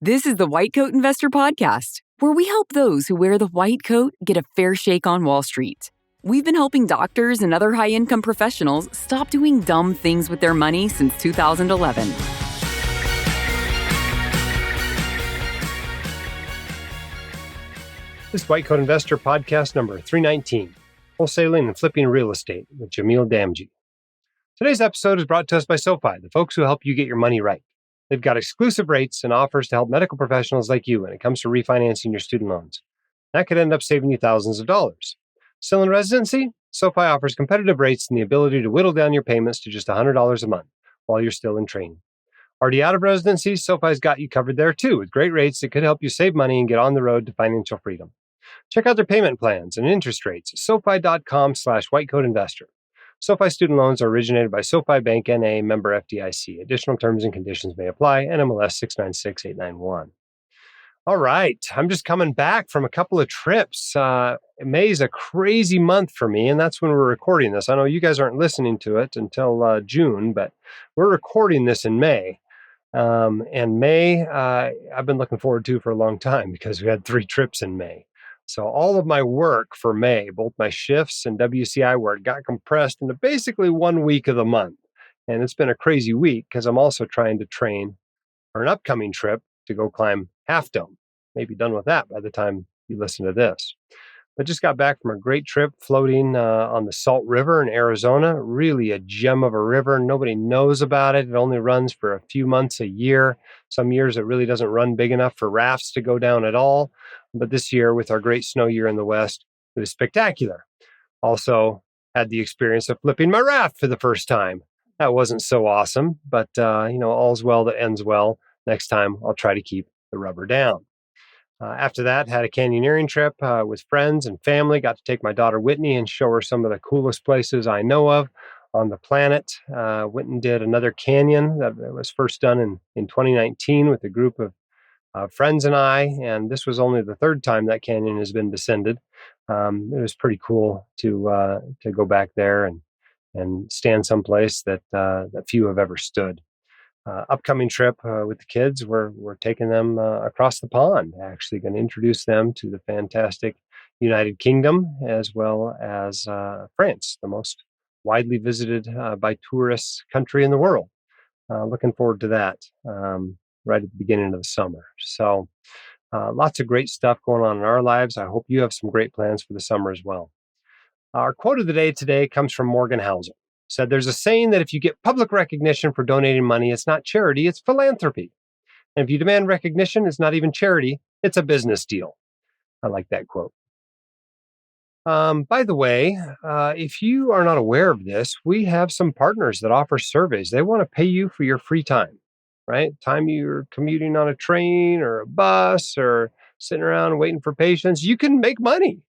This is the White Coat Investor Podcast, where we help those who wear the white coat get a fair shake on Wall Street. We've been helping doctors and other high-income professionals stop doing dumb things with their money since 2011. This is White Coat Investor Podcast number 319, Wholesaling and Flipping Real Estate with Jamil Damji. Today's episode is brought to us by SoFi, the folks who help you get your money right. They've got exclusive rates and offers to help medical professionals like you when it comes to refinancing your student loans. That could end up saving you thousands of dollars. Still in residency? SoFi offers competitive rates and the ability to whittle down your payments to just $100 a month while you're still in training. Already out of residency? SoFi's got you covered there too, with great rates that could help you save money and get on the road to financial freedom. Check out their payment plans and interest rates at SoFi.com/whitecoatinvestor. SoFi Student Loans are originated by SoFi Bank, N.A., member FDIC. Additional terms and conditions may apply. NMLS 696891. All right. I'm just coming back from a couple of trips. May's a crazy month for me, and that's when we're recording this. I know you guys aren't listening to it until June, but we're recording this in May. And May, I've been looking forward to for a long time because we had 3 trips in May. So all of my work for May, both my shifts and WCI work, got compressed into basically 1 week of the month. And it's been a crazy week because I'm also trying to train for an upcoming trip to go climb Half Dome. Maybe done with that by the time you listen to this. But just got back from a great trip floating on the Salt River in Arizona. Really a gem of a river. Nobody knows about it. It only runs for a few months a year. Some years it really doesn't run big enough for rafts to go down at all. But this year, with our great snow year in the West, it was spectacular. Also had the experience of flipping my raft for the first time. That wasn't so awesome, but all's well that ends well. Next time, I'll try to keep the rubber down. After that, had a canyoneering trip with friends and family. Got to take my daughter Whitney and show her some of the coolest places I know of on the planet. Went and did another canyon that was first done in 2019 with a group of friends and I, and this was only the 3rd time that canyon has been descended. It was pretty cool to go back there and stand someplace that few have ever stood. Upcoming trip with the kids, we're taking them across the pond. Actually, going to introduce them to the fantastic United Kingdom as well as France, the most widely visited by tourists country in the world. Looking forward to that right at the beginning of the summer. So lots of great stuff going on in our lives. I hope you have some great plans for the summer as well. Our quote of the day today comes from Morgan Housel. Said there's a saying that if you get public recognition for donating money, it's not charity, it's philanthropy. And if you demand recognition, it's not even charity, it's a business deal. I like that quote. By the way, if you are not aware of this, we have some partners that offer surveys. They want to pay you for your free time, right? Time you're commuting on a train or a bus or sitting around waiting for patients, you can make money.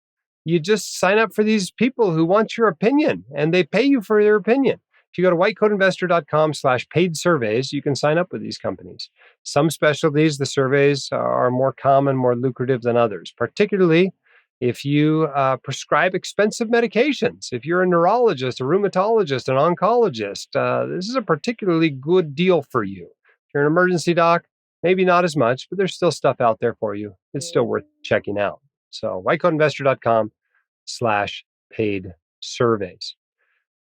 You just sign up for these people who want your opinion, and they pay you for their opinion. If you go to whitecoatinvestor.com/paid surveys, you can sign up with these companies. Some specialties, the surveys are more common, more lucrative than others, particularly if you prescribe expensive medications. If you're a neurologist, a rheumatologist, an oncologist, this is a particularly good deal for you. If you're an emergency doc, maybe not as much, but there's still stuff out there for you. It's still worth checking out. So whitecoatinvestor.com/paid surveys.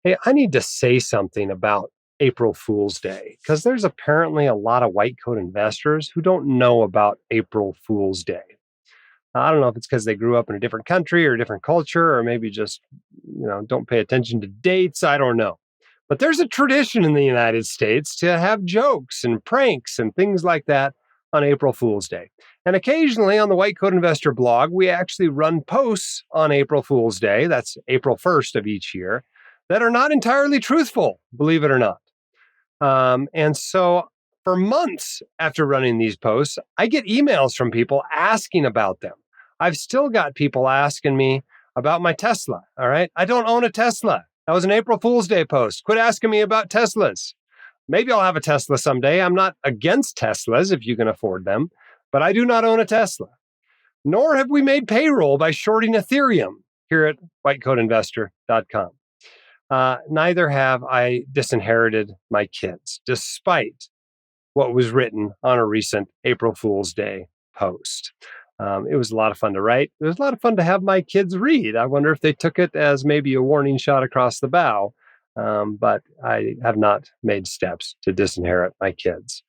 Hey, I need to say something about April Fool's Day because there's apparently a lot of white coat investors who don't know about April Fool's Day. I don't know if it's because they grew up in a different country or a different culture, or maybe just, don't pay attention to dates. I don't know. But there's a tradition in the United States to have jokes and pranks and things like that on April Fool's Day. And occasionally on the White Coat Investor blog, we actually run posts on April Fool's Day, that's April 1st of each year, that are not entirely truthful, believe it or not. And so for months after running these posts, I get emails from people asking about them. I've still got people asking me about my Tesla, all right? I don't own a Tesla. That was an April Fool's Day post. Quit asking me about Teslas. Maybe I'll have a Tesla someday. I'm not against Teslas if you can afford them, but I do not own a Tesla. Nor have we made payroll by shorting Ethereum here at whitecoatinvestor.com. Neither have I disinherited my kids, despite what was written on a recent April Fool's Day post. It was a lot of fun to write. It was a lot of fun to have my kids read. I wonder if they took it as maybe a warning shot across the bow, but I have not made steps to disinherit my kids.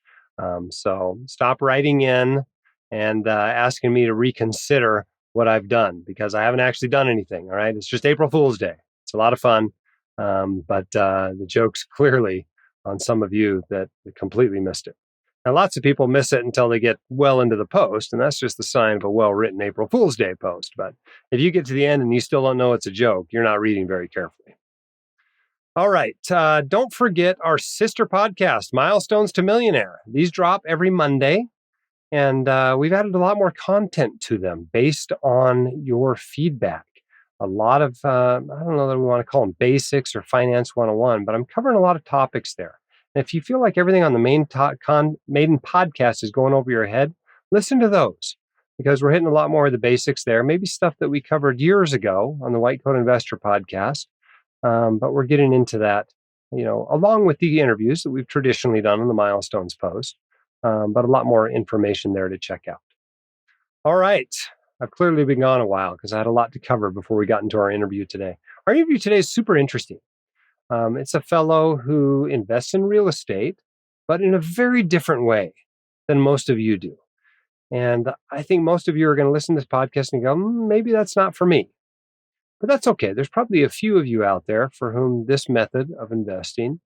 So stop writing in and asking me to reconsider what I've done, because I haven't actually done anything. All right. It's just April Fool's Day. It's a lot of fun. But the joke's clearly on some of you that completely missed it. Now, lots of people miss it until they get well into the post, and that's just the sign of a well-written April Fool's Day post. But if you get to the end and you still don't know it's a joke, you're not reading very carefully. All right. Don't forget our sister podcast, Milestones to Millionaire. These drop every Monday, and we've added a lot more content to them based on your feedback. A lot of, I don't know that we want to call them basics or finance 101, but I'm covering a lot of topics there. And if you feel like everything on the main podcast is going over your head, listen to those, because we're hitting a lot more of the basics there. Maybe stuff that we covered years ago on the White Coat Investor podcast. But we're getting into that, along with the interviews that we've traditionally done on the Milestones post, but a lot more information there to check out. All right. I've clearly been gone a while because I had a lot to cover before we got into our interview today. Our interview today is super interesting. It's a fellow who invests in real estate, but in a very different way than most of you do. And I think most of you are going to listen to this podcast and go, maybe that's not for me. But that's okay. There's probably a few of you out there for whom this method of investing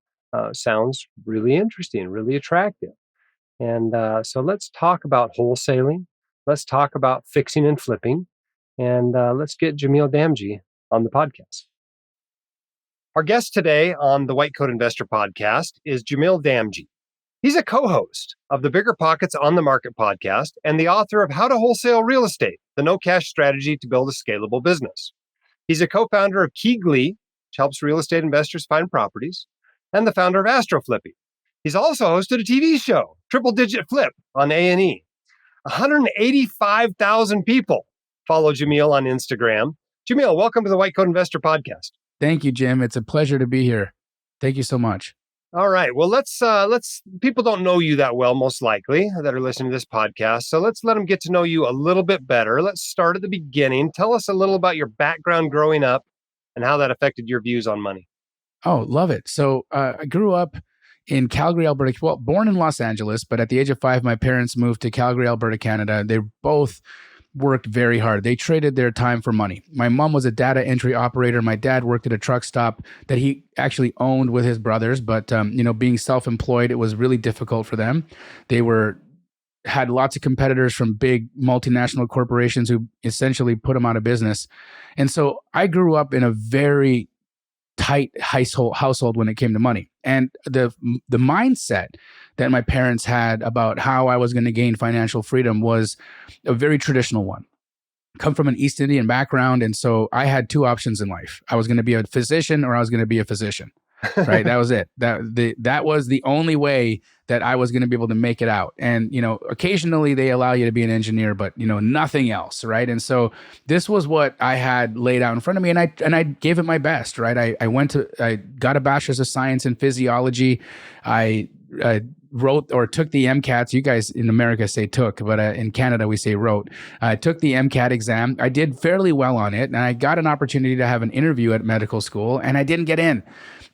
sounds really interesting, really attractive. And so let's talk about wholesaling. Let's talk about fixing and flipping. And let's get Jamil Damji on the podcast. Our guest today on the White Coat Investor podcast is Jamil Damji. He's a co-host of the BiggerPockets On the Market podcast and the author of How to Wholesale Real Estate, the no-cash strategy to build a scalable business. He's a co-founder of KeyGlee, which helps real estate investors find properties, and the founder of Astroflipping. He's also hosted a TV show, Triple Digit Flip, on A&E. 185,000 people follow Jamil on Instagram. Jamil, welcome to the White Coat Investor podcast. Thank you, Jim. It's a pleasure to be here. Thank you so much. All right. Well, let's people don't know you that well, most likely, that are listening to this podcast. So let's let them get to know you a little bit better. Let's start at the beginning. Tell us a little about your background growing up and how that affected your views on money. Oh, love it. So I grew up in Calgary, Alberta. Well, born in Los Angeles, but at the age of 5, my parents moved to Calgary, Alberta, Canada. They both worked very hard. They traded their time for money. My mom was a data entry operator. My dad worked at a truck stop that he actually owned with his brothers. But, being self-employed, it was really difficult for them. They had lots of competitors from big multinational corporations who essentially put them out of business. And so I grew up in a very tight household when it came to money. And the mindset that my parents had about how I was going to gain financial freedom was a very traditional one. Come from an East Indian background, and so I had two options in life. I was going to be a physician or I was going to be a physician. Right? That was it. That was the only way that I was going to be able to make it out. And, occasionally they allow you to be an engineer, but, nothing else. Right. And so this was what I had laid out in front of me, and I gave it my best. Right. I got a bachelor's of science in physiology. I wrote or took the MCATs. You guys in America say took, but in Canada we say wrote. I took the MCAT exam. I did fairly well on it, and I got an opportunity to have an interview at medical school, and I didn't get in.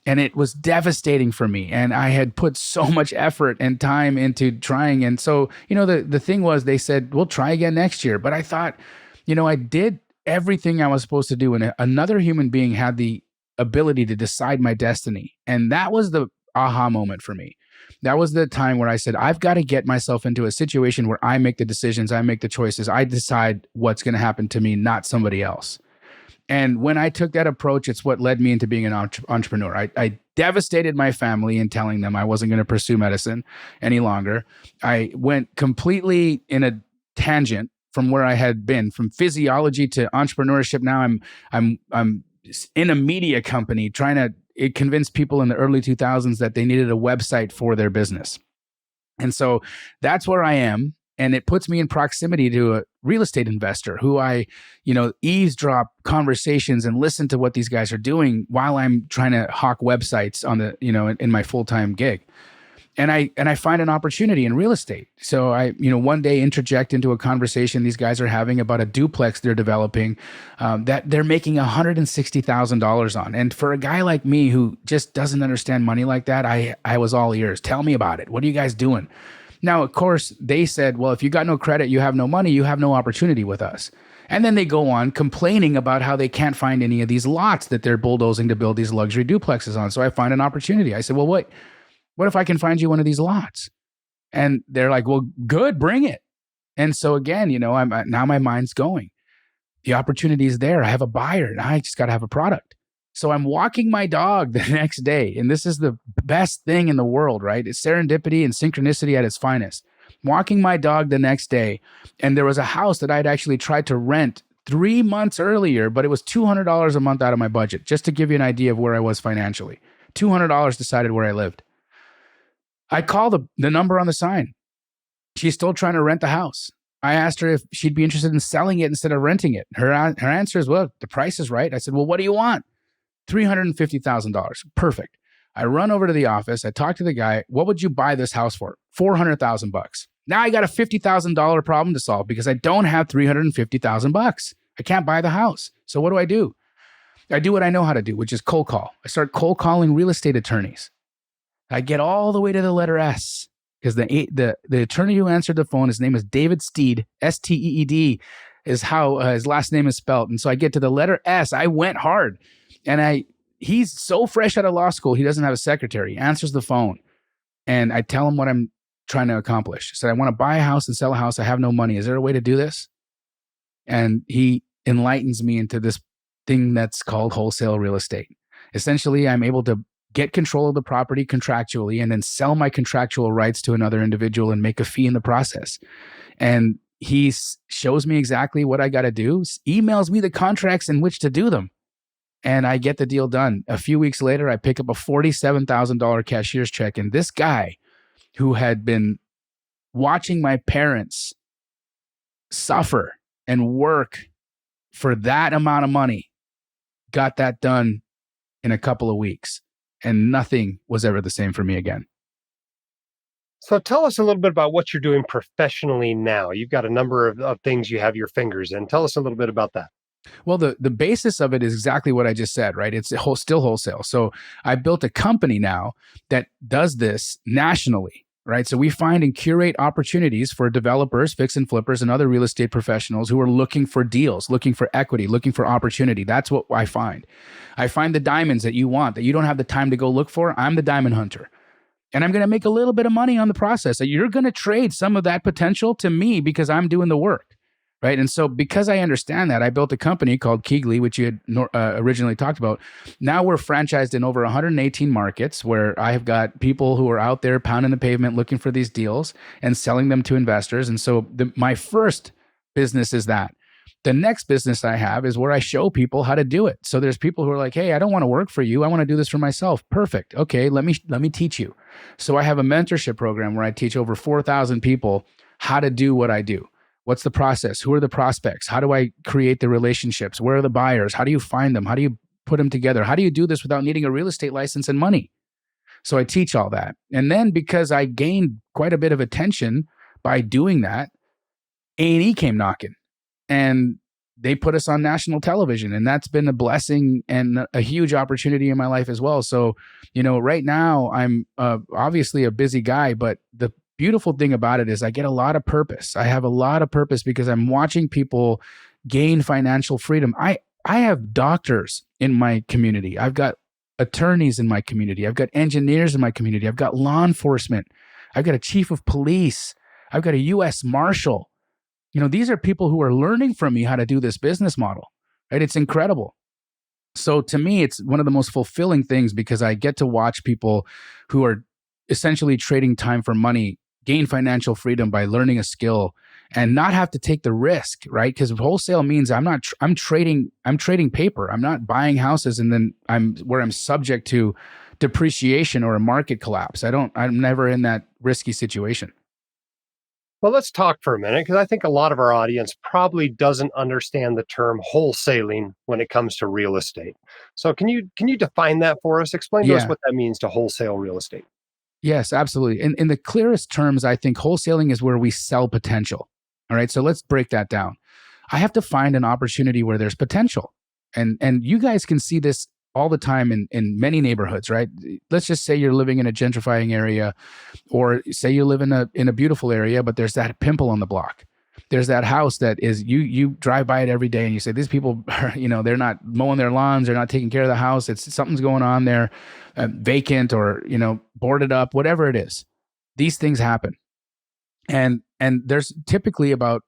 And it was devastating for me. And I had put so much effort and time into trying. And so, the thing was, they said, we'll try again next year. But I thought, I did everything I was supposed to do. And another human being had the ability to decide my destiny. And that was the aha moment for me. That was the time where I said, I've got to get myself into a situation where I make the decisions, I make the choices, I decide what's going to happen to me, not somebody else. And when I took that approach, it's what led me into being an entrepreneur. I devastated my family in telling them I wasn't going to pursue medicine any longer. I went completely in a tangent from where I had been, from physiology to entrepreneurship. Now I'm in a media company trying to convince people in the early 2000s that they needed a website for their business. And so that's where I am. And it puts me in proximity to a real estate investor who I, eavesdrop conversations and listen to what these guys are doing while I'm trying to hawk websites on the, in my full-time gig. And I find an opportunity in real estate. So I, one day interject into a conversation these guys are having about a duplex they're developing that they're making $160,000 on. And for a guy like me who just doesn't understand money like that, I was all ears. Tell me about it. What are you guys doing? Now, of course, they said, well, if you got no credit, you have no money, you have no opportunity with us. And then they go on complaining about how they can't find any of these lots that they're bulldozing to build these luxury duplexes on. So I find an opportunity. I said, well, what if I can find you one of these lots? And they're like, well, good, bring it. And so again, now my mind's going. The opportunity is there. I have a buyer. Now I just got to have a product. So I'm walking my dog the next day. And this is the best thing in the world, right? It's serendipity and synchronicity at its finest. Walking my dog the next day. And there was a house that I'd actually tried to rent 3 months earlier, but it was $200 a month out of my budget, just to give you an idea of where I was financially. $200 decided where I lived. I called the number on the sign. She's still trying to rent the house. I asked her if she'd be interested in selling it instead of renting it. Her answer is, well, the price is right. I said, well, what do you want? $350,000. Perfect. I run over to the office. I talk to the guy. What would you buy this house for? $400,000. Now I got a $50,000 problem to solve because I don't have $350,000. I can't buy the house. So what do? I do what I know how to do, which is cold call. I start cold calling real estate attorneys. I get all the way to the letter S because the attorney who answered the phone, his name is David Steed, Steed is how his last name is spelled. And so I get to the letter S. I went hard, and he's so fresh out of law school, he doesn't have a secretary. He answers the phone, and I tell him what I'm trying to accomplish. I said, I want to buy a house and sell a house. I have no money. Is there a way to do this? And he enlightens me into this thing that's called wholesale real estate. Essentially, I'm able to get control of the property contractually and then sell my contractual rights to another individual and make a fee in the process. And he shows me exactly what I got to do, emails me the contracts in which to do them. And I get the deal done. A few weeks later, I pick up a $47,000 cashier's check. And this guy who had been watching my parents suffer and work for that amount of money got that done in a couple of weeks. And nothing was ever the same for me again. So tell us a little bit about what you're doing professionally now. You've got a number of things you have your fingers in. Tell us a little bit about that. Well, the basis of it is exactly what I just said, right? It's still wholesale. So I built a company now that does this nationally, right? So we find and curate opportunities for developers, fix and flippers, and other real estate professionals who are looking for deals, looking for equity, looking for opportunity. That's what I find. I find the diamonds that you want, that you don't have the time to go look for. I'm the diamond hunter. And I'm going to make a little bit of money on the process. So you're going to trade some of that potential to me because I'm doing the work, right? And so because I understand that, I built a company called KeyGlee, which you had originally talked about. Now we're franchised in over 118 markets where I have got people who are out there pounding the pavement looking for these deals and selling them to investors. And so my first business is that. The next business I have is where I show people how to do it. So there's people who are like, hey, I don't want to work for you. I want to do this for myself. Perfect. Okay, let me teach you. So I have a mentorship program where I teach over 4,000 people how to do what I do. What's the process? Who are the prospects? How do I create the relationships? Where are the buyers? How do you find them? How do you put them together? How do you do this without needing a real estate license and money? So I teach all that. And then because I gained quite a bit of attention by doing that, A&E came knocking. And they put us on national television, and that's been a blessing and a huge opportunity in my life as well. So, right now I'm obviously a busy guy, but the beautiful thing about it is I get a lot of purpose. I have a lot of purpose because I'm watching people gain financial freedom. I have doctors in my community. I've got attorneys in my community. I've got engineers in my community. I've got law enforcement. I've got a chief of police. I've got a U.S. Marshal. These are people who are learning from me how to do this business model, right? It's incredible. So to me, it's one of the most fulfilling things because I get to watch people who are essentially trading time for money gain financial freedom by learning a skill and not have to take the risk, right? Because wholesale means I'm trading paper. I'm not buying houses and then I'm subject to depreciation or a market collapse. I'm never in that risky situation. Well, let's talk for a minute, because I think a lot of our audience probably doesn't understand the term wholesaling when it comes to real estate. So can you define that for us? Explain to us what that means to wholesale real estate. Yes, absolutely. In the clearest terms, I think wholesaling is where we sell potential. All right. So let's break that down. I have to find an opportunity where there's potential. And you guys can see this all the time in many neighborhoods, right? Let's just say you're living in a gentrifying area, or say you live in a beautiful area, but there's that pimple on the block. There's that house that is, you drive by it every day and you say, these people are, they're not mowing their lawns, they're not taking care of the house. Something's going on there, vacant or, boarded up, whatever it is. These things happen. And there's typically about,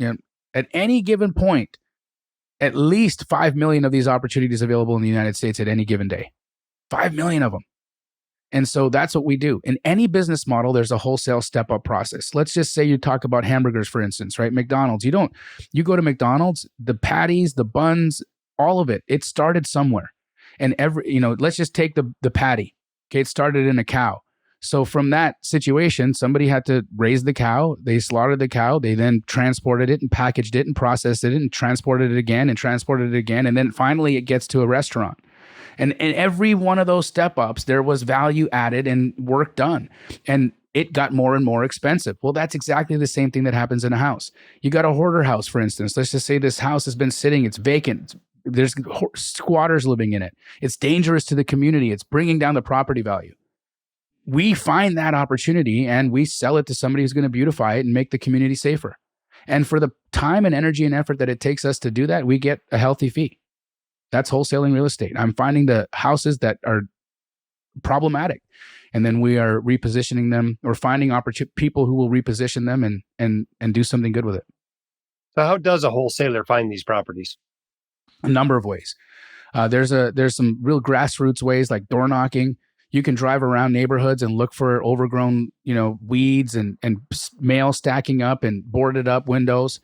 at any given point, at least 5 million of these opportunities available in the United States at any given day. 5 million of them. And so that's what we do. In any business model, there's a wholesale step-up process. Let's just say you talk about hamburgers, for instance, right? McDonald's. You go to McDonald's, the patties, the buns, all of it, it started somewhere. And let's just take the patty. Okay, it started in a cow. So from that situation, somebody had to raise the cow. They slaughtered the cow. They then transported it and packaged it and processed it and transported it again and transported it again. And then finally it gets to a restaurant. And in every one of those step-ups, there was value added and work done. And it got more and more expensive. Well, that's exactly the same thing that happens in a house. You got a hoarder house, for instance. Let's just say this house has been sitting, it's vacant. There's squatters living in it. It's dangerous to the community. It's bringing down the property value. We find that opportunity and we sell it to somebody who's going to beautify it and make the community safer. And for the time and energy and effort that it takes us to do that, we get a healthy fee. That's wholesaling real estate. I'm finding the houses that are problematic, and then we are repositioning them or finding people who will reposition them and do something good with it. So how does a wholesaler find these properties? A number of ways. There's some real grassroots ways like door knocking. You can drive around neighborhoods and look for overgrown, weeds and mail stacking up and boarded up windows.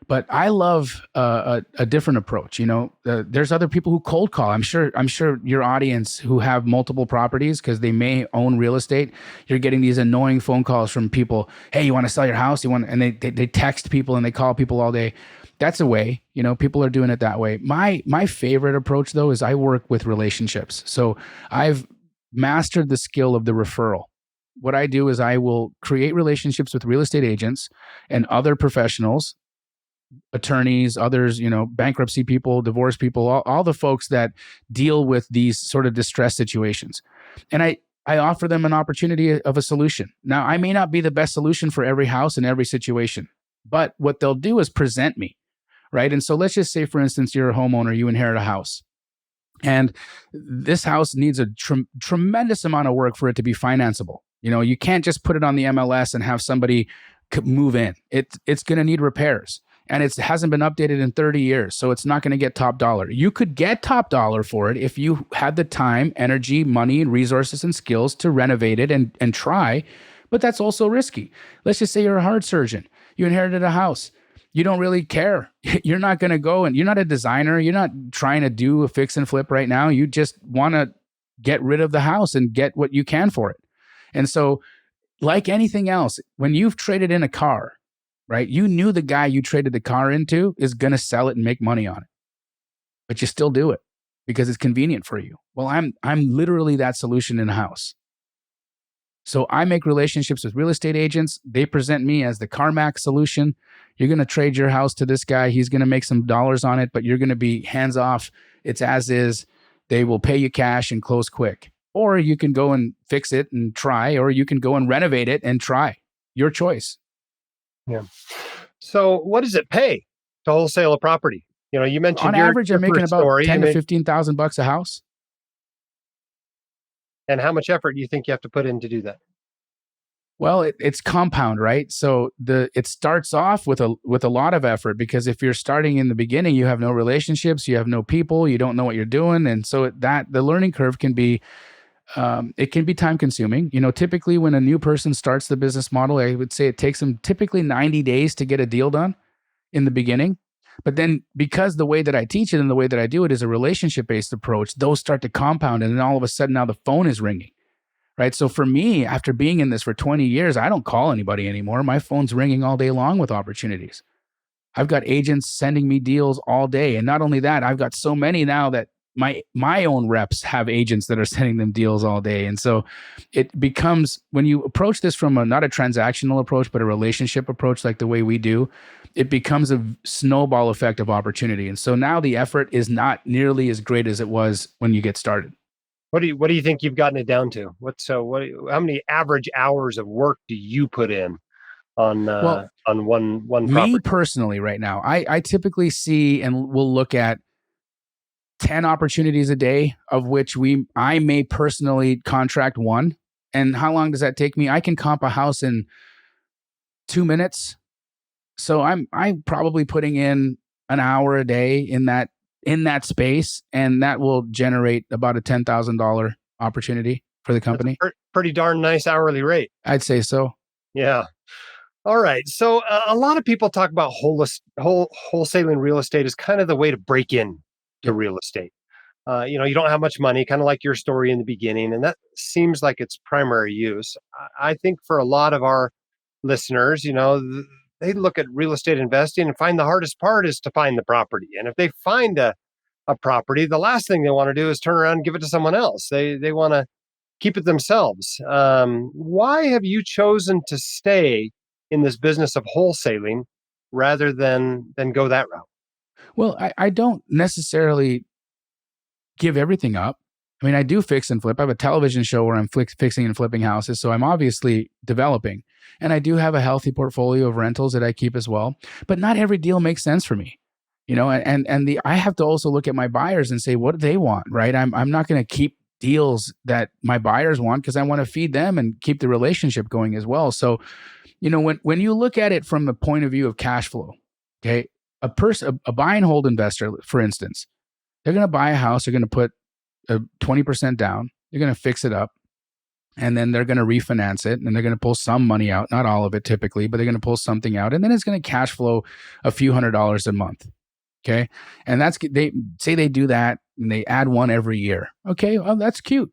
But I love a different approach. There's other people who cold call. I'm sure your audience who have multiple properties because they may own real estate. You're getting these annoying phone calls from people. Hey, you want to sell your house? And they text people and they call people all day. That's a way. People are doing it that way. My favorite approach though is I work with relationships. So I've mastered the skill of the referral. What I do is I will create relationships with real estate agents and other professionals, attorneys, others, bankruptcy people, divorce people, all the folks that deal with these sort of distress situations. And I offer them an opportunity of a solution. Now, I may not be the best solution for every house and every situation, but what they'll do is present me, right? And so let's just say, for instance, you're a homeowner, you inherit a house. And this house needs a tremendous amount of work for it to be financeable. You can't just put it on the MLS and have somebody move in. It's going to need repairs. And it hasn't been updated in 30 years, so it's not going to get top dollar. You could get top dollar for it if you had the time, energy, money, resources, and skills to renovate it and try, but that's also risky. Let's just say you're a heart surgeon. You inherited a house. You don't really care. You're not going to go and you're not a designer. You're not trying to do a fix and flip right now. You just want to get rid of the house and get what you can for it. And so like anything else, when you've traded in a car, right? You knew the guy you traded the car into is going to sell it and make money on it, but you still do it because it's convenient for you. Well, I'm literally that solution in a house. So I make relationships with real estate agents. They present me as the CarMax solution. You're going to trade your house to this guy. He's going to make some dollars on it, but you're going to be hands off. It's as is. They will pay you cash and close quick. Or you can go and fix it and try, or you can go and renovate it and try. Your choice. Yeah. So what does it pay to wholesale a property? You mentioned on average, I'm making about $10,000 to $15,000 a house. And how much effort do you think you have to put in to do that? Well, it's compound, right? So it starts off with a lot of effort because if you're starting in the beginning, you have no relationships, you have no people, you don't know what you're doing, and so the learning curve can be it can be time consuming. Typically when a new person starts the business model, I would say it takes them typically 90 days to get a deal done in the beginning. But then because the way that I teach it and the way that I do it is a relationship-based approach, those start to compound. And then all of a sudden now the phone is ringing, right? So for me, after being in this for 20 years, I don't call anybody anymore. My phone's ringing all day long with opportunities. I've got agents sending me deals all day. And not only that, I've got so many now that my own reps have agents that are sending them deals all day. And so it becomes, when you approach this from not a transactional approach, but a relationship approach like the way we do, it becomes a snowball effect of opportunity. And so now the effort is not nearly as great as it was when you get started. What do you think you've gotten it down to? How many average hours of work do you put in on one property? Me personally right now, I typically see and will look at 10 opportunities a day, of which I may personally contract one. And how long does that take me? I can comp a house in 2 minutes. So I'm probably putting in an hour a day in that space, and that will generate about a $10,000 opportunity for the company. That's a pretty darn nice hourly rate. I'd say so. Yeah. All right. So a lot of people talk about wholesaling real estate as kind of the way to break in to real estate. You don't have much money, kind of like your story in the beginning, and that seems like its primary use. I think for a lot of our listeners, they look at real estate investing and find the hardest part is to find the property. And if they find a property, the last thing they want to do is turn around and give it to someone else. They want to keep it themselves. Why have you chosen to stay in this business of wholesaling rather than go that route? Well, I don't necessarily give everything up. I mean, I do fix and flip. I have a television show where I'm fixing and flipping houses, so I'm obviously developing. And I do have a healthy portfolio of rentals that I keep as well. But not every deal makes sense for me, I have to also look at my buyers and say, what do they want, right? I'm not going to keep deals that my buyers want because I want to feed them and keep the relationship going as well. So, when you look at it from the point of view of cash flow, okay, a buy and hold investor, for instance, they're going to buy a house, they're going to put 20% down, they're going to fix it up, and then they're going to refinance it, and they're going to pull some money out, not all of it typically, but they're going to pull something out, and then it's going to cash flow a few $100s a month. Okay. And they say they do that and they add one every year. Okay. Well, that's cute.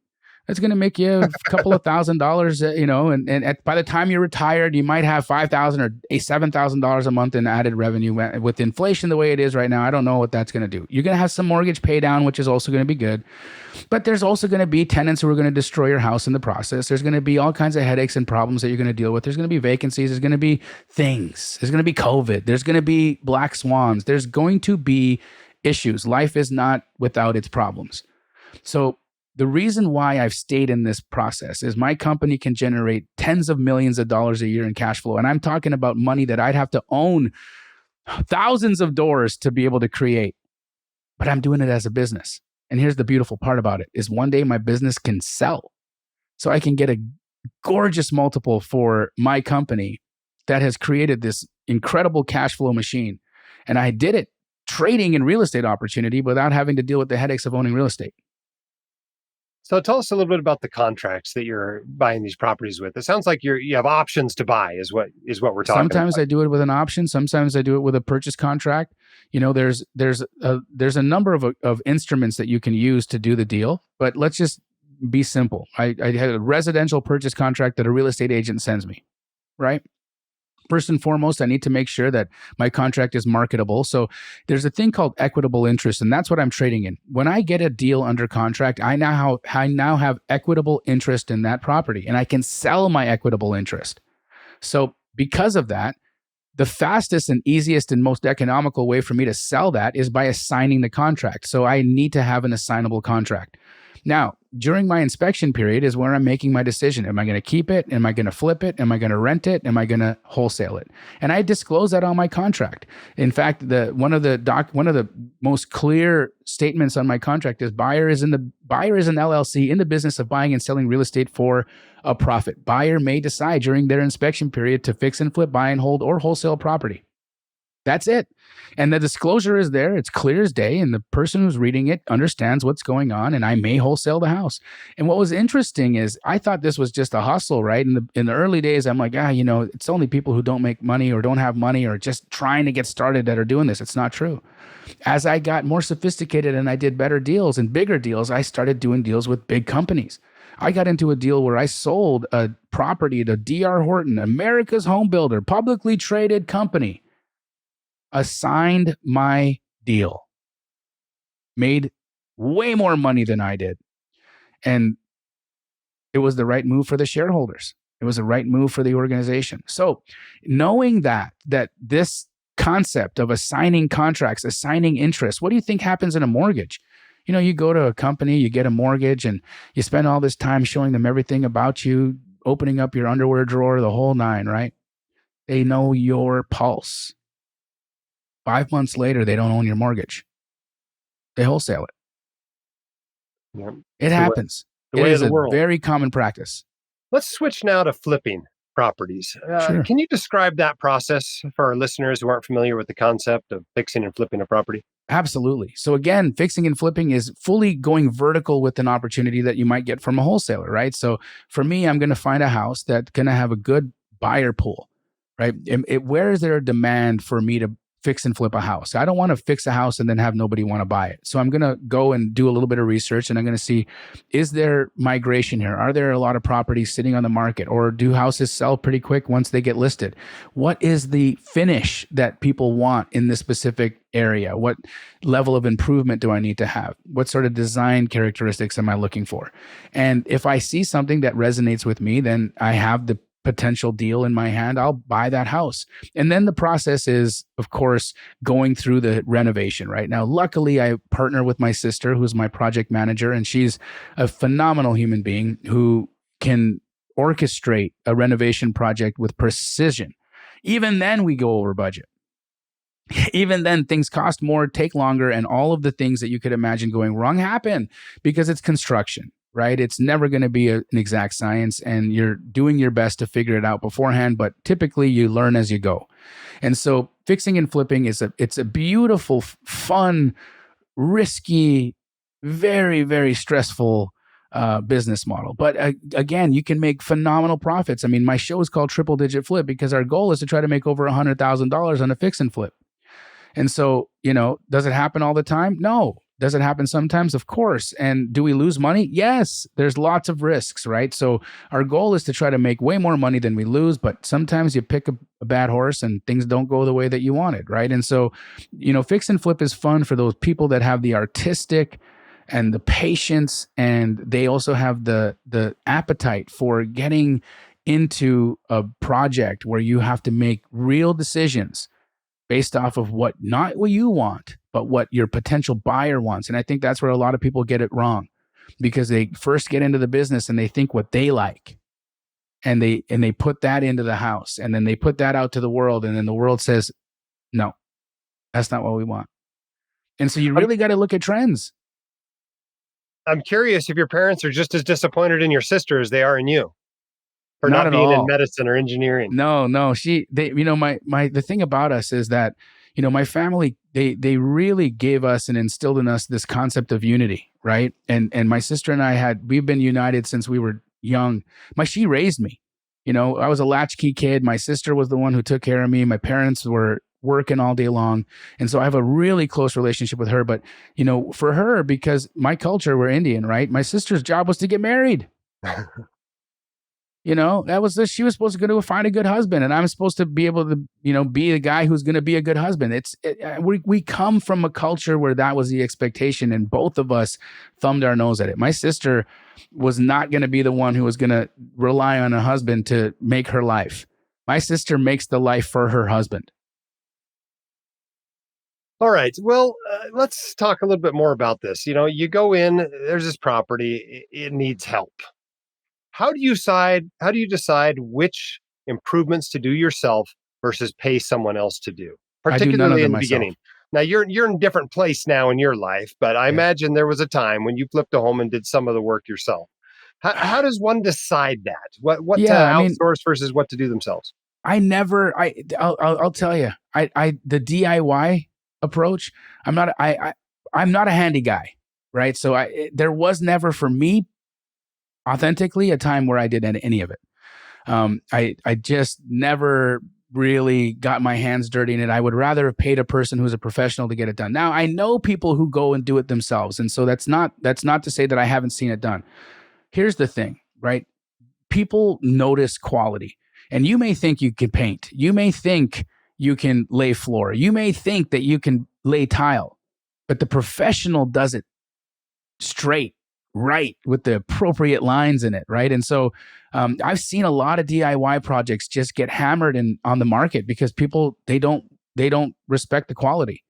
That's going to make you a couple of $1,000s, and by the time you're retired, you might have $5,000 or $7,000 a month in added revenue. With inflation the way it is right now, I don't know what that's going to do. You're going to have some mortgage pay down, which is also going to be good. But there's also going to be tenants who are going to destroy your house in the process. There's going to be all kinds of headaches and problems that you're going to deal with. There's going to be vacancies. There's going to be things. There's going to be COVID. There's going to be black swans. There's going to be issues. Life is not without its problems. So the reason why I've stayed in this process is my company can generate tens of millions of dollars a year in cash flow. And I'm talking about money that I'd have to own thousands of doors to be able to create. But I'm doing it as a business. And here's the beautiful part about it is one day my business can sell. So I can get a gorgeous multiple for my company that has created this incredible cash flow machine. And I did it trading in real estate opportunity without having to deal with the headaches of owning real estate. So tell us a little bit about the contracts that you're buying these properties with. It sounds like you have options to buy is what we're talking about. Sometimes I do it with an option. Sometimes I do it with a purchase contract. There's a number of instruments that you can use to do the deal, but let's just be simple. I had a residential purchase contract that a real estate agent sends me, right? First and foremost, I need to make sure that my contract is marketable. So there's a thing called equitable interest, and that's what I'm trading in. When I get a deal under contract, I now have equitable interest in that property, and I can sell my equitable interest. So because of that, the fastest and easiest and most economical way for me to sell that is by assigning the contract. So I need to have an assignable contract. Now, during my inspection period is where I'm making my decision. Am I going to keep it? Am I going to flip it? Am I going to rent it? Am I going to wholesale it? And I disclose that on my contract. In fact, one of the most clear statements on my contract is buyer is an LLC in the business of buying and selling real estate for a profit. Buyer may decide during their inspection period to fix and flip, buy and hold, or wholesale property. That's it. And the disclosure is there. It's clear as day. And the person who's reading it understands what's going on. And I may wholesale the house. And what was interesting is I thought this was just a hustle, right? In the early days, I'm like, it's only people who don't make money or don't have money or just trying to get started that are doing this. It's not true. As I got more sophisticated and I did better deals and bigger deals, I started doing deals with big companies. I got into a deal where I sold a property to D.R. Horton, America's home builder, publicly traded company. Assigned my deal, made way more money than I did. And it was the right move for the shareholders. It was the right move for the organization. So knowing that this concept of assigning contracts, assigning interest, what do you think happens in a mortgage? You go to a company, you get a mortgage, and you spend all this time showing them everything about you, opening up your underwear drawer, the whole nine, right? They know your pulse. 5 months later, they don't own your mortgage. They wholesale it. Yeah. It happens. The way it of is the world. A very common practice. Let's switch now to flipping properties. Sure. Can you describe that process for our listeners who aren't familiar with the concept of fixing and flipping a property? Absolutely. So again, fixing and flipping is fully going vertical with an opportunity that you might get from a wholesaler, right? So for me, I'm going to find a house that's going to have a good buyer pool, right? Where is there a demand for me to fix and flip a house? I don't want to fix a house and then have nobody want to buy it. So I'm going to go and do a little bit of research, and I'm going to see, is there migration here? Are there a lot of properties sitting on the market, or do houses sell pretty quick once they get listed? What is the finish that people want in this specific area? What level of improvement do I need to have? What sort of design characteristics am I looking for? And if I see something that resonates with me, then I have the potential deal in my hand. I'll buy that house. And then the process is, of course, going through the renovation. Right now, luckily, I partner with my sister, who's my project manager, and she's a phenomenal human being who can orchestrate a renovation project with precision. Even then, we go over budget. Even then, things cost more, take longer, and all of the things that you could imagine going wrong happen because it's construction. Right? It's never going to be an exact science, and you're doing your best to figure it out beforehand, but typically you learn as you go. And so fixing and flipping it's a beautiful, fun, risky, very, very stressful business model. But again, you can make phenomenal profits. I mean, my show is called Triple Digit Flip because our goal is to try to make over $100,000 on a fix and flip. And so, does it happen all the time? No. Does it happen sometimes? Of course. And do we lose money? Yes. There's lots of risks, right? So our goal is to try to make way more money than we lose, but sometimes you pick a bad horse and things don't go the way that you wanted, right? And so, fix and flip is fun for those people that have the artistic and the patience, and they also have the appetite for getting into a project where you have to make real decisions based off of not what you want, but what your potential buyer wants. And I think that's where a lot of people get it wrong, because they first get into the business and they think what they like, and they put that into the house, and then they put that out to the world, and then the world says, no, that's not what we want. And so you really got to look at trends. I'm curious if your parents are just as disappointed in your sister as they are in you for not being in medicine or engineering. No. The thing about us is that, my family, they really gave us and instilled in us this concept of unity, right? And my sister and we've been united since we were young. She raised me. I was a latchkey kid. My sister was the one who took care of me. My parents were working all day long. And so I have a really close relationship with her. But, for her, because my culture, we're Indian, right? My sister's job was to get married. That was she was supposed to go to find a good husband, and I'm supposed to be able to, be the guy who's going to be a good husband. We come from a culture where that was the expectation, and both of us thumbed our nose at it. My sister was not going to be the one who was going to rely on a husband to make her life. My sister makes the life for her husband. All right. Well, let's talk a little bit more about this. You go in, there's this property, it needs help. How do you decide which improvements to do yourself versus pay someone else to do? Particularly in the beginning. Now you're in a different place now in your life, but I imagine there was a time when you flipped a home and did some of the work yourself. How does one decide that? What to outsource versus what to do themselves? I'll tell you, the DIY approach, I'm not a handy guy, right? So there was never for me authentically a time where I did any of it. I just never really got my hands dirty in it. I would rather have paid a person who's a professional to get it done. Now I know people who go and do it themselves. And so that's not to say that I haven't seen it done. Here's the thing, right? People notice quality, and you may think you can paint. You may think you can lay floor. You may think that you can lay tile, but the professional does it straight, right, with the appropriate lines in it, right? And so I've seen a lot of DIY projects just get hammered on the market because people, they don't respect the quality.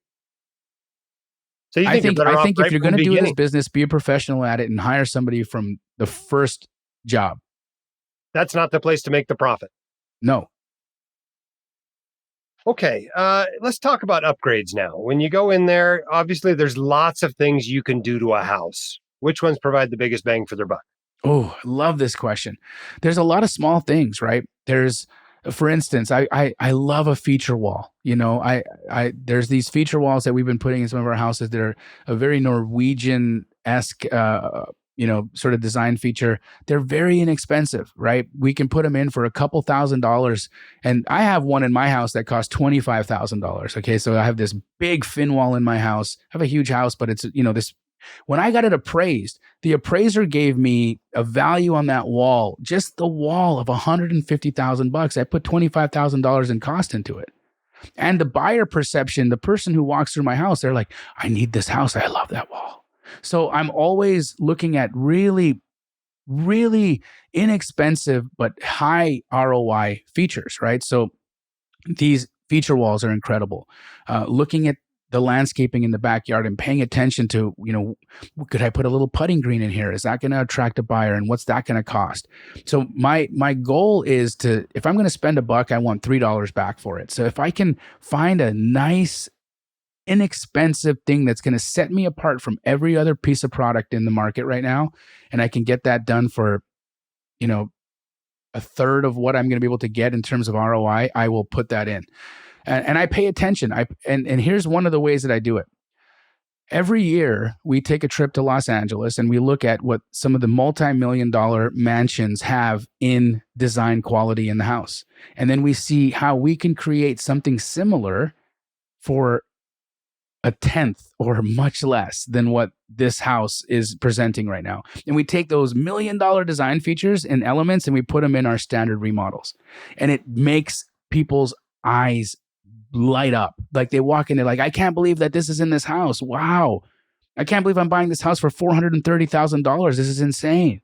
So you think I think if you're going to do this business, be a professional at it and hire somebody from the first job. That's not the place to make the profit. No. Okay, let's talk about upgrades now. When you go in there, obviously there's lots of things you can do to a house. Which ones provide the biggest bang for their buck? Oh, I love this question. There's a lot of small things, right? There's, for instance, I love a feature wall. You know, there's these feature walls that we've been putting in some of our houses that are a very Norwegian-esque, sort of design feature. They're very inexpensive, right? We can put them in for a couple $1,000s. And I have one in my house that costs $25,000. Okay. So I have this big fin wall in my house. I have a huge house, but it's, this, when I got it appraised, the appraiser gave me a value on that wall, just the wall, of $150,000. I put $25,000 in cost into it. And the buyer perception, the person who walks through my house, they're like, I need this house. I love that wall. So I'm always looking at really, really inexpensive but high ROI features, right? So these feature walls are incredible. Looking at the landscaping in the backyard and paying attention to, could I put a little putting green in here? Is that going to attract a buyer? And what's that going to cost? So my goal is to, if I'm going to spend $1, I want $3 back for it. So if I can find a nice, inexpensive thing that's going to set me apart from every other piece of product in the market right now, and I can get that done for, a third of what I'm going to be able to get in terms of ROI, I will put that in. And I pay attention. And here's one of the ways that I do it. Every year, we take a trip to Los Angeles and we look at what some of the multi-million-dollar mansions have in design quality in the house. And then we see how we can create something similar for a tenth or much less than what this house is presenting right now. And we take those $1 million design features and elements and we put them in our standard remodels. And it makes people's eyes light up. Like they walk in, they're like, I can't believe that this is in this house. Wow. I can't believe I'm buying this house for $430,000. This is insane.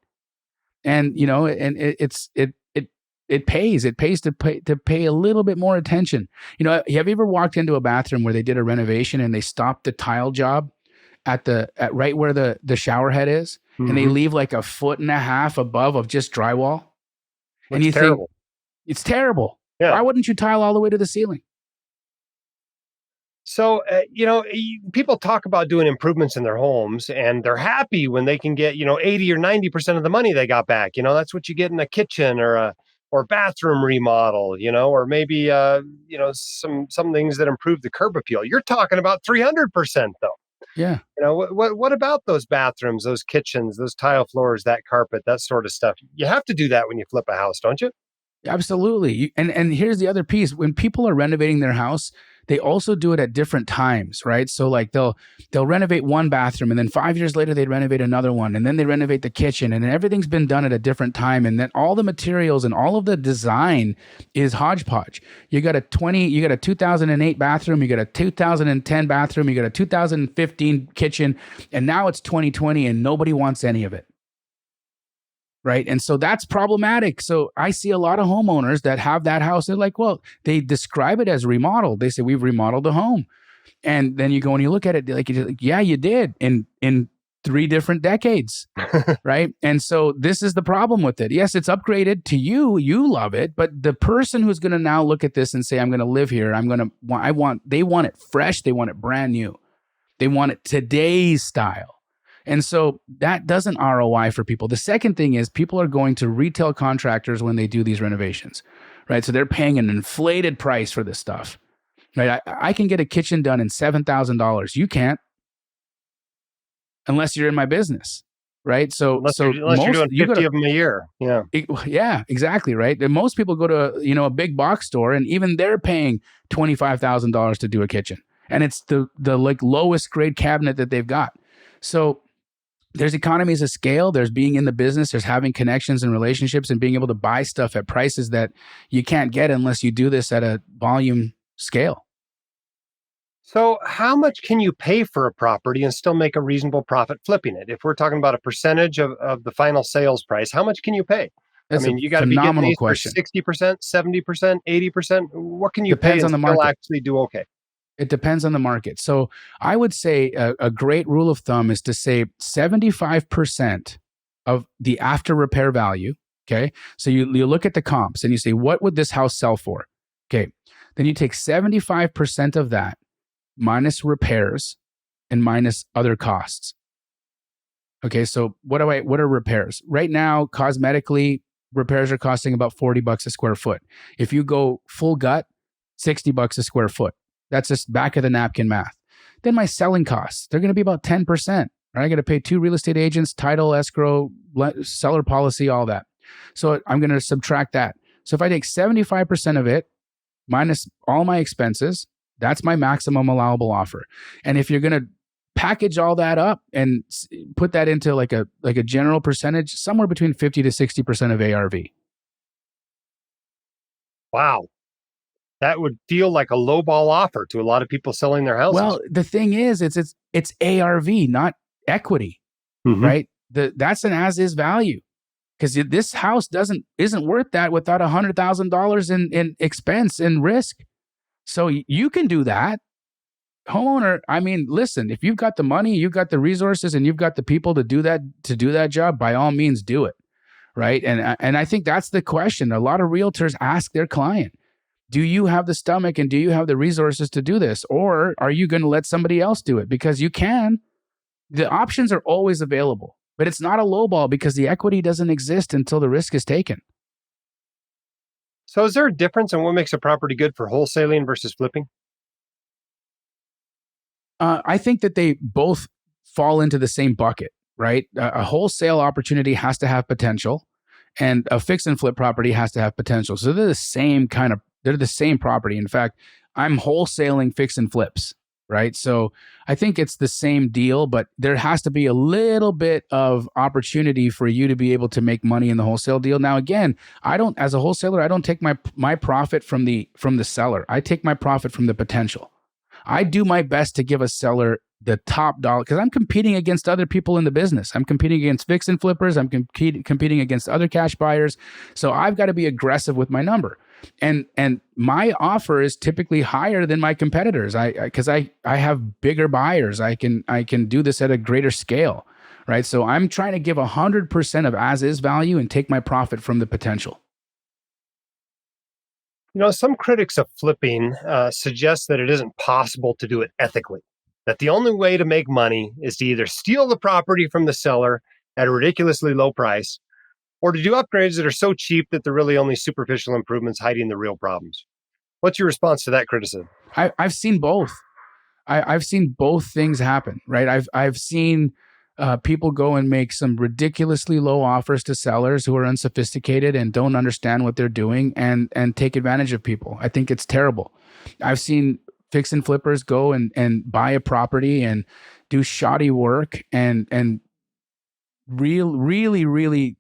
And, it pays. It pays to pay a little bit more attention. Have you ever walked into a bathroom where they did a renovation and they stopped the tile job at right where the shower head is, mm-hmm. and they leave like 1.5 feet above of just drywall? And you think it's terrible. Yeah. Why wouldn't you tile all the way to the ceiling? So, people talk about doing improvements in their homes and they're happy when they can get, 80 or 90% of the money they got back. That's what you get in a kitchen or bathroom remodel, or maybe, some things that improve the curb appeal. You're talking about 300% though. Yeah. What about those bathrooms, those kitchens, those tile floors, that carpet, that sort of stuff? You have to do that when you flip a house, don't you? Absolutely. And here's the other piece. When people are renovating their house, they also do it at different times, right? So like they'll renovate one bathroom and then 5 years later they'd renovate another one, and then they renovate the kitchen, and then everything's been done at a different time, and then all the materials and all of the design is hodgepodge. You got a 2008 bathroom, you got a 2010 bathroom, you got a 2015 kitchen, and now it's 2020 and nobody wants any of it. Right. And so that's problematic. So I see a lot of homeowners that have that house. They're like, well, they describe it as remodeled. They say, we've remodeled the home. And then you go and you look at it like, yeah, you did in 3 different decades. Right. And so this is the problem with it. Yes, it's upgraded to you. You love it. But the person who's going to now look at this and say, I'm going to live here. They want it fresh. They want it brand new. They want it today's style. And so that doesn't ROI for people. The second thing is people are going to retail contractors when they do these renovations, right? So they're paying an inflated price for this stuff, right? I can get a kitchen done in $7,000. You can't, unless you're in my business, right? So unless you're doing 50 of them a year. Yeah. Yeah, exactly, right? And most people go to a big box store, and even they're paying $25,000 to do a kitchen, and it's the like lowest grade cabinet that they've got. So there's economies of scale. There's being in the business. There's having connections and relationships and being able to buy stuff at prices that you can't get unless you do this at a volume scale. So, how much can you pay for a property and still make a reasonable profit flipping it? If we're talking about a percentage of the final sales price, how much can you pay? I That's a mean, you got to be getting phenomenal these for question. 60%, 70%, 80%. What can you pay Depends and on the still market. actually do okay? It depends on the market. So I would say a great rule of thumb is to say 75% of the after repair value. Okay. So you look at the comps and you say, what would this house sell for? Okay. Then you take 75% of that minus repairs and minus other costs. Okay. So what are repairs? Right now, cosmetically, repairs are costing about $40 a square foot. If you go full gut, $60 a square foot. That's just back of the napkin math. Then my selling costs, they're going to be about 10%. Right? I got to pay 2 real estate agents, title, escrow, seller policy, all that. So I'm going to subtract that. So if I take 75% of it minus all my expenses, that's my maximum allowable offer. And if you're going to package all that up and put that into like a general percentage, somewhere between 50 to 60% of ARV. Wow. That would feel like a lowball offer to a lot of people selling their houses. Well, the thing is, it's ARV, not equity, right? That's an as-is value, because this house isn't worth that without $100,000 in expense and risk. So you can do that, homeowner. I mean, listen, if you've got the money, you've got the resources, and you've got the people to do that job, by all means, do it, right? And I think that's the question. A lot of realtors ask their client, do you have the stomach and do you have the resources to do this? Or are you going to let somebody else do it? Because you can. The options are always available, but it's not a lowball because the equity doesn't exist until the risk is taken. So is there a difference in what makes a property good for wholesaling versus flipping? I think that they both fall into the same bucket, right? A wholesale opportunity has to have potential, and a fix and flip property has to have potential. So they're the same property. In fact, I'm wholesaling fix and flips, right? So I think it's the same deal, but there has to be a little bit of opportunity for you to be able to make money in the wholesale deal. Now, again, as a wholesaler, I don't take my profit from the seller. I take my profit from the potential. I do my best to give a seller the top dollar, because I'm competing against other people in the business. I'm competing against fix and flippers. I'm competing against other cash buyers. So I've got to be aggressive with my number. And my offer is typically higher than my competitors. Because I have bigger buyers. I can do this at a greater scale, right? So I'm trying to give 100% of as is value and take my profit from the potential. Some critics of flipping suggest that it isn't possible to do it ethically, that the only way to make money is to either steal the property from the seller at a ridiculously low price, or to do upgrades that are so cheap that they're really only superficial improvements hiding the real problems. What's your response to that criticism? I've seen both. I've seen both things happen, right? I've seen people go and make some ridiculously low offers to sellers who are unsophisticated and don't understand what they're doing and take advantage of people. I think it's terrible. I've seen fix and flippers go and buy a property and do shoddy work and really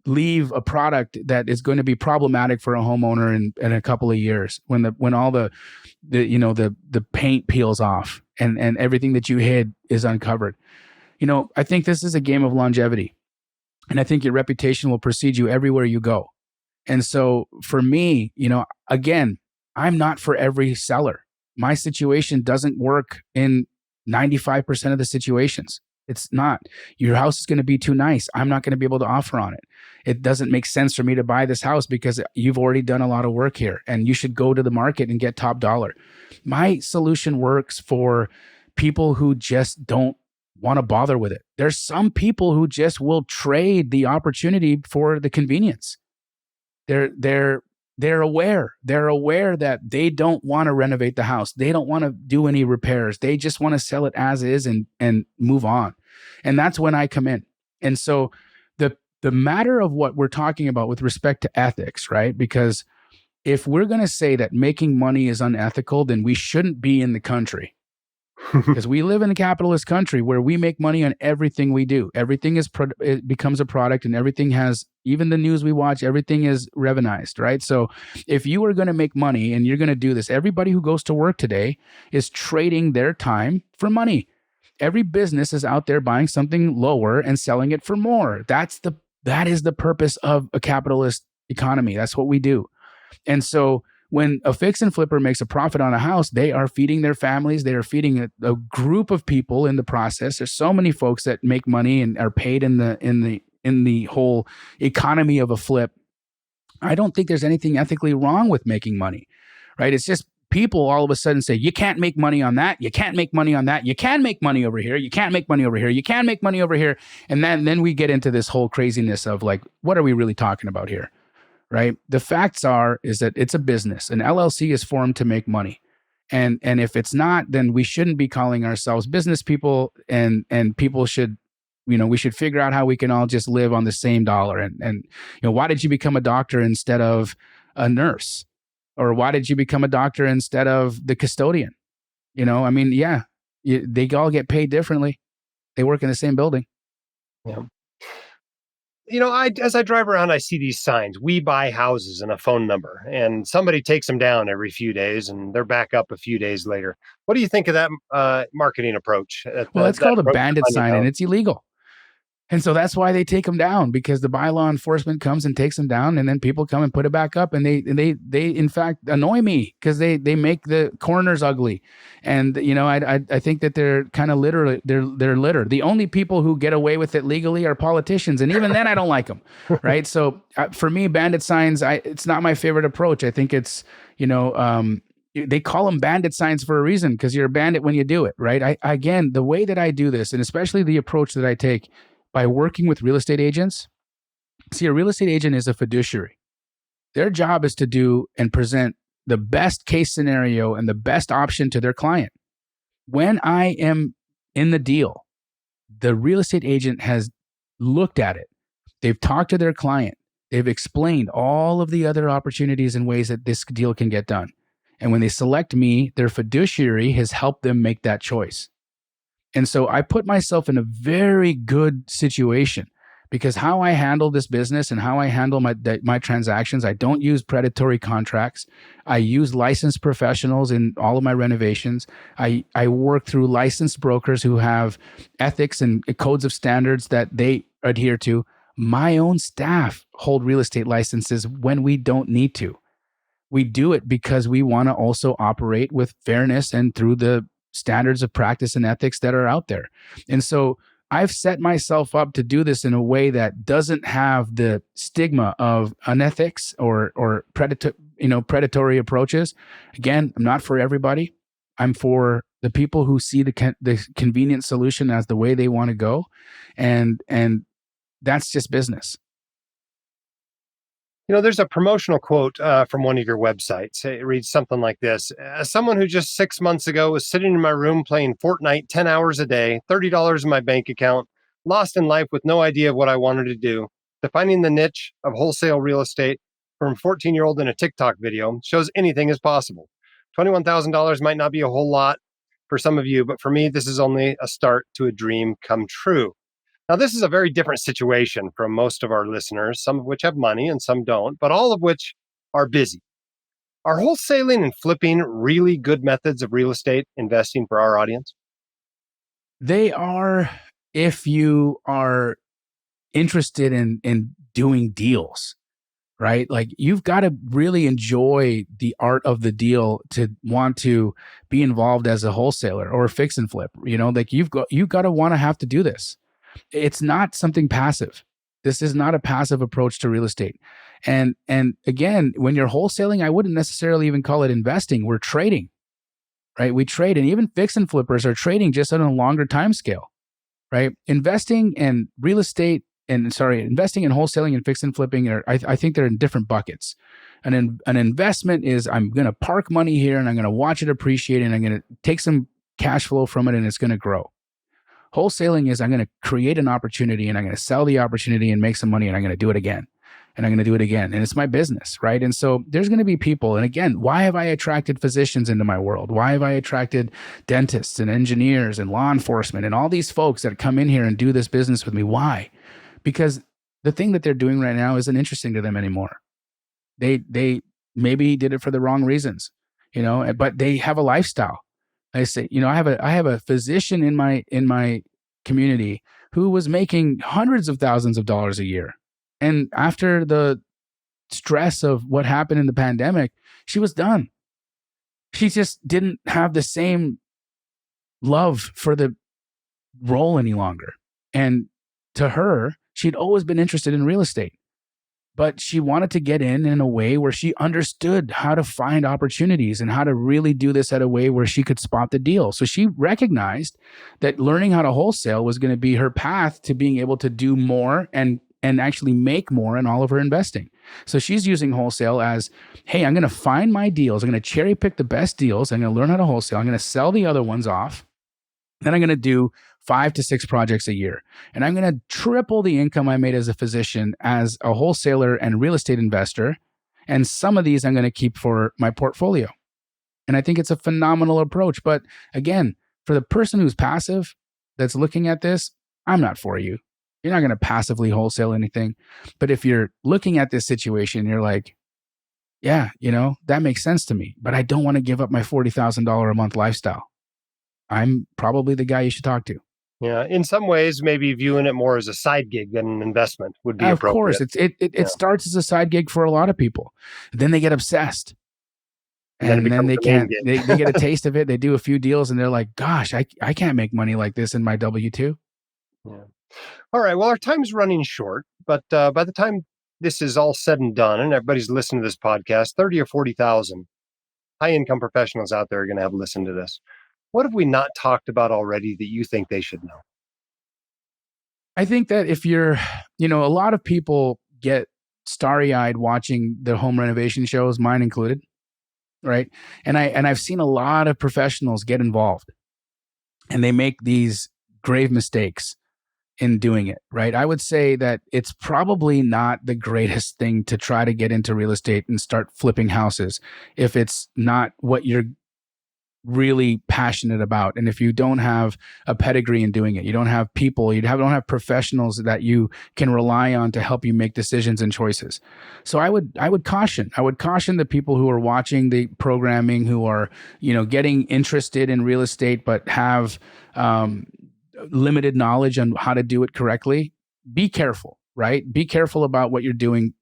leave a product that is going to be problematic for a homeowner in a couple of years when all the paint peels off and everything that you hid is uncovered. I think this is a game of longevity, and I think your reputation will precede you everywhere you go. And so for me, again, I'm not for every seller. My situation doesn't work in 95% of the situations. It's not. Your house is going to be too nice. I'm not going to be able to offer on it. It doesn't make sense for me to buy this house because you've already done a lot of work here, and you should go to the market and get top dollar. My solution works for people who just don't want to bother with it. There's some people who just will trade the opportunity for the convenience. They're aware. They're aware that they don't want to renovate the house. They don't want to do any repairs. They just want to sell it as is and move on. And that's when I come in. And so the matter of what we're talking about with respect to ethics, right? Because if we're going to say that making money is unethical, then we shouldn't be in the country. because we live in a capitalist country where we make money on everything we do. Everything it becomes a product, and everything has, even the news we watch, everything is revenized, right? So if you are going to make money and you're going to do this, everybody who goes to work today is trading their time for money. Every business is out there buying something lower and selling it for more. That is the purpose of a capitalist economy. That's what we do. And so when a fix and flipper makes a profit on a house, they are feeding their families. They are feeding a group of people in the process. There's so many folks that make money and are paid in the whole economy of a flip. I don't think there's anything ethically wrong with making money, right? It's just people all of a sudden say, you can't make money on that. You can't make money on that. You can make money over here. You can't make money over here. You can make money over here. And then we get into this whole craziness of like, what are we really talking about here? Right? The facts is that it's a business. An LLC is formed to make money. And if it's not, then we shouldn't be calling ourselves business people, and people should, we should figure out how we can all just live on the same dollar. And why did you become a doctor instead of a nurse? Or why did you become a doctor instead of the custodian? They all get paid differently. They work in the same building. Yeah. As I drive around, I see these signs, we buy houses, and a phone number, and somebody takes them down every few days and they're back up a few days later. What do you think of that marketing approach? Well, it's called a bandit sign, and it's illegal. And so that's why they take them down, because the bylaw enforcement comes and takes them down, and then people come and put it back up, and they in fact annoy me because they make the corners ugly. And I think that they're kind of litter. They're litter. The only people who get away with it legally are politicians, and even then I don't like them, right? So for me, bandit signs, it's not my favorite approach. I think it's they call them bandit signs for a reason, because you're a bandit when you do it, right? Again, the way that I do this, and especially the approach that I take by working with real estate agents. See, a real estate agent is a fiduciary. Their job is to do and present the best case scenario and the best option to their client. When I am in the deal, the real estate agent has looked at it. They've talked to their client. They've explained all of the other opportunities and ways that this deal can get done. And when they select me, their fiduciary has helped them make that choice. And so I put myself in a very good situation, because how I handle this business and how I handle my transactions, I don't use predatory contracts. I use licensed professionals in all of my renovations. I work through licensed brokers who have ethics and codes of standards that they adhere to. My own staff hold real estate licenses when we don't need to. We do it because we want to also operate with fairness and through the standards of practice and ethics that are out there. And so I've set myself up to do this in a way that doesn't have the stigma of unethics or predatory approaches. Again, I'm not for everybody. I'm for the people who see the convenient solution as the way they want to go. And that's just business. There's a promotional quote from one of your websites. It reads something like this. As someone who just 6 months ago was sitting in my room playing Fortnite 10 hours a day, $30 in my bank account, lost in life with no idea of what I wanted to do, defining the niche of wholesale real estate from a 14-year-old in a TikTok video shows anything is possible. $21,000 might not be a whole lot for some of you, but for me, this is only a start to a dream come true. Now, this is a very different situation from most of our listeners, some of which have money and some don't, but all of which are busy. Are wholesaling and flipping really good methods of real estate investing for our audience? They are, if you are interested in doing deals, right? Like, you've got to really enjoy the art of the deal to want to be involved as a wholesaler or a fix and flip. Like, you've got to want to have to do this. It's not something passive. This is not a passive approach to real estate. And again, when you're wholesaling, I wouldn't necessarily even call it investing. We're trading, right? We trade, and even fix and flippers are trading just on a longer time scale, right? Investing and wholesaling and fix and flipping I think they're in different buckets. An investment is, I'm going to park money here and I'm going to watch it appreciate and I'm going to take some cash flow from it and it's going to grow. Wholesaling is, I'm going to create an opportunity and I'm going to sell the opportunity and make some money and I'm going to do it again. and I'm going to do it again. And it's my business, right? And so there's going to be people. And again, why have I attracted physicians into my world? Why have I attracted dentists and engineers and law enforcement and all these folks that come in here and do this business with me? Why? Because the thing that they're doing right now isn't interesting to them anymore. They maybe did it for the wrong reasons, but they have a lifestyle. I say, I have a physician in my community who was making hundreds of thousands of dollars a year. And after the stress of what happened in the pandemic, she was done. She just didn't have the same love for the role any longer. And to her, she'd always been interested in real estate, but she wanted to get in a way where she understood how to find opportunities and how to really do this at a way where she could spot the deal. So she recognized that learning how to wholesale was going to be her path to being able to do more and actually make more in all of her investing. So she's using wholesale as, hey, I'm going to find my deals. I'm going to cherry pick the best deals. I'm going to learn how to wholesale. I'm going to sell the other ones off. Then I'm going to do 5 to 6 projects a year. And I'm going to triple the income I made as a physician as a wholesaler and real estate investor. And some of these I'm going to keep for my portfolio. And I think it's a phenomenal approach. But again, for the person who's passive that's looking at this, I'm not for you. You're not going to passively wholesale anything. But if you're looking at this situation, you're like, yeah, that makes sense to me, but I don't want to give up my $40,000 a month lifestyle. I'm probably the guy you should talk to. Yeah. In some ways, maybe viewing it more as a side gig than an investment would be appropriate. Of course. It starts as a side gig for a lot of people. Then they get obsessed. And then they can't, they get a taste of it. They do a few deals and they're like, gosh, I can't make money like this in my W-2. Yeah. All right. Well, our time's running short, but by the time this is all said and done and everybody's listening to this podcast, 30 or 40,000 high-income professionals out there are going to have listened to this. What have we not talked about already that you think they should know? I think that if you're, a lot of people get starry-eyed watching the home renovation shows, mine included, right? And I've seen a lot of professionals get involved and they make these grave mistakes in doing it, right? I would say that it's probably not the greatest thing to try to get into real estate and start flipping houses if it's not what you're really passionate about. And if you don't have a pedigree in doing it, you don't have people, don't have professionals that you can rely on to help you make decisions and choices. So I would caution the people who are watching the programming, who are, getting interested in real estate, but have, limited knowledge on how to do it correctly. Be careful, right? Be careful about what you're doing.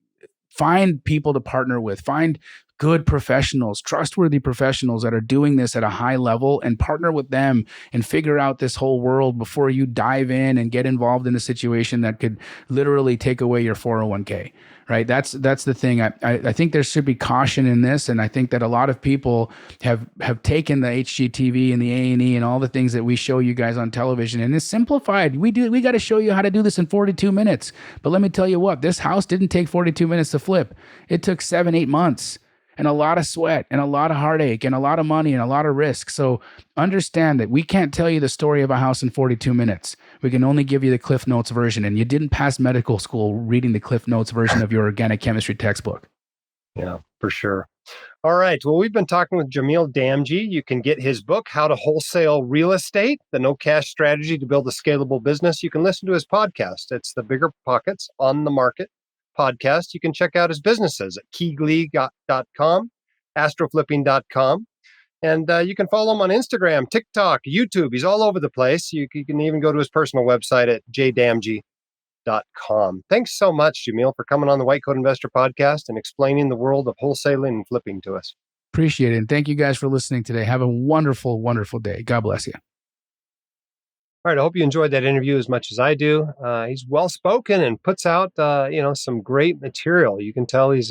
Find people to partner with. Find good professionals, trustworthy professionals that are doing this at a high level, and partner with them and figure out this whole world before you dive in and get involved in a situation that could literally take away your 401k. Right? That's the thing. I think there should be caution in this, and I think that a lot of people have taken the HGTV and the A&E and all the things that we show you guys on television, and it's simplified. We got to show you how to do this in 42 minutes. But let me tell you what, this house didn't take 42 minutes to flip. It took 7-8 months. And a lot of sweat and a lot of heartache and a lot of money and a lot of risk. So understand that we can't tell you the story of a house in 42 minutes. We can only give you the Cliff Notes version. And you didn't pass medical school reading the Cliff Notes version of your organic chemistry textbook. Yeah, for sure. All right. Well, we've been talking with Jamil Damji. You can get his book, How to Wholesale Real Estate, the No Cash Strategy to Build a Scalable Business. You can listen to his podcast. It's the BiggerPockets On the Market podcast. You can check out his businesses at KeyGlee.com, Astroflipping.com. And you can follow him on Instagram, TikTok, YouTube. He's all over the place. You can even go to his personal website at jdamji.com. Thanks so much, Jamil, for coming on the White Coat Investor podcast and explaining the world of wholesaling and flipping to us. Appreciate it. And thank you guys for listening today. Have a wonderful, wonderful day. God bless you. All right. I hope you enjoyed that interview as much as I do. He's well-spoken and puts out, some great material. You can tell he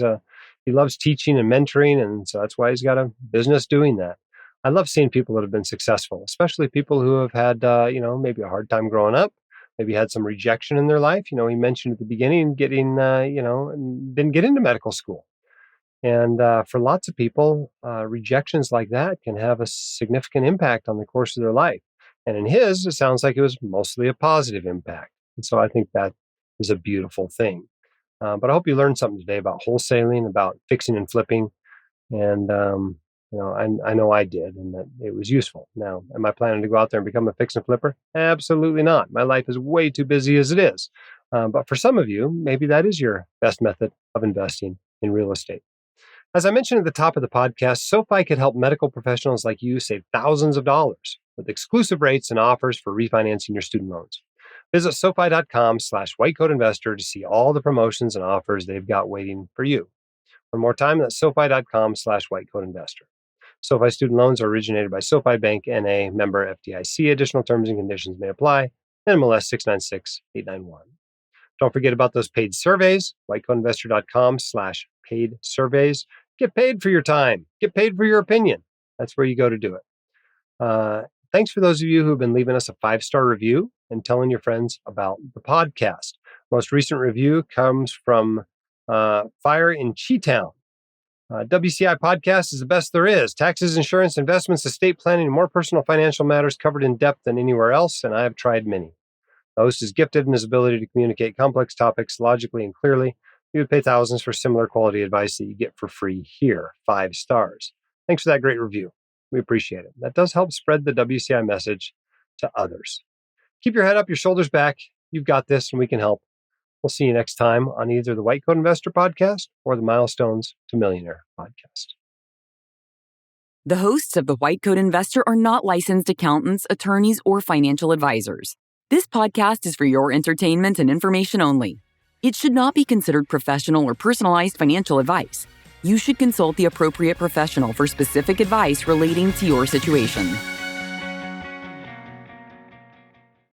loves teaching and mentoring. And so that's why he's got a business doing that. I love seeing people that have been successful, especially people who have had, maybe a hard time growing up, maybe had some rejection in their life. He mentioned at the beginning getting, and didn't get into medical school. And for lots of people, rejections like that can have a significant impact on the course of their life. And in his, it sounds like it was mostly a positive impact. And so I think that is a beautiful thing. But I hope you learned something today about wholesaling, about fixing and flipping. And, I know I did, and that it was useful. Now, am I planning to go out there and become a fix and flipper? Absolutely not. My life is way too busy as it is. But for some of you, maybe that is your best method of investing in real estate. As I mentioned at the top of the podcast, SoFi could help medical professionals like you save thousands of dollars with exclusive rates and offers for refinancing your student loans. Visit SoFi.com/whitecoatinvestor to see all the promotions and offers they've got waiting for you. One more time, that's SoFi.com/whitecoatinvestor. SoFi Student Loans are originated by SoFi Bank, N.A., member FDIC. Additional terms and conditions may apply. NMLS 696-891. Don't forget about those paid surveys, whitecoatinvestor.com/paid surveys. Get paid for your time. Get paid for your opinion. That's where you go to do it. Thanks for those of you who have been leaving us a 5-star review and telling your friends about the podcast. Most recent review comes from Fire in Cheetown. WCI Podcast is the best there is. Taxes, insurance, investments, estate planning, and more personal financial matters covered in depth than anywhere else, and I have tried many. The host is gifted in his ability to communicate complex topics logically and clearly. You would pay thousands for similar quality advice that you get for free here. 5 stars. Thanks for that great review. We appreciate it. That does help spread the WCI message to others. Keep your head up, your shoulders back. You've got this, and we can help. We'll see you next time on either the White Coat Investor podcast or the Milestones to Millionaire podcast. The hosts of the White Coat Investor are not licensed accountants, attorneys, or financial advisors. This podcast is for your entertainment and information only. It should not be considered professional or personalized financial advice. You should consult the appropriate professional for specific advice relating to your situation.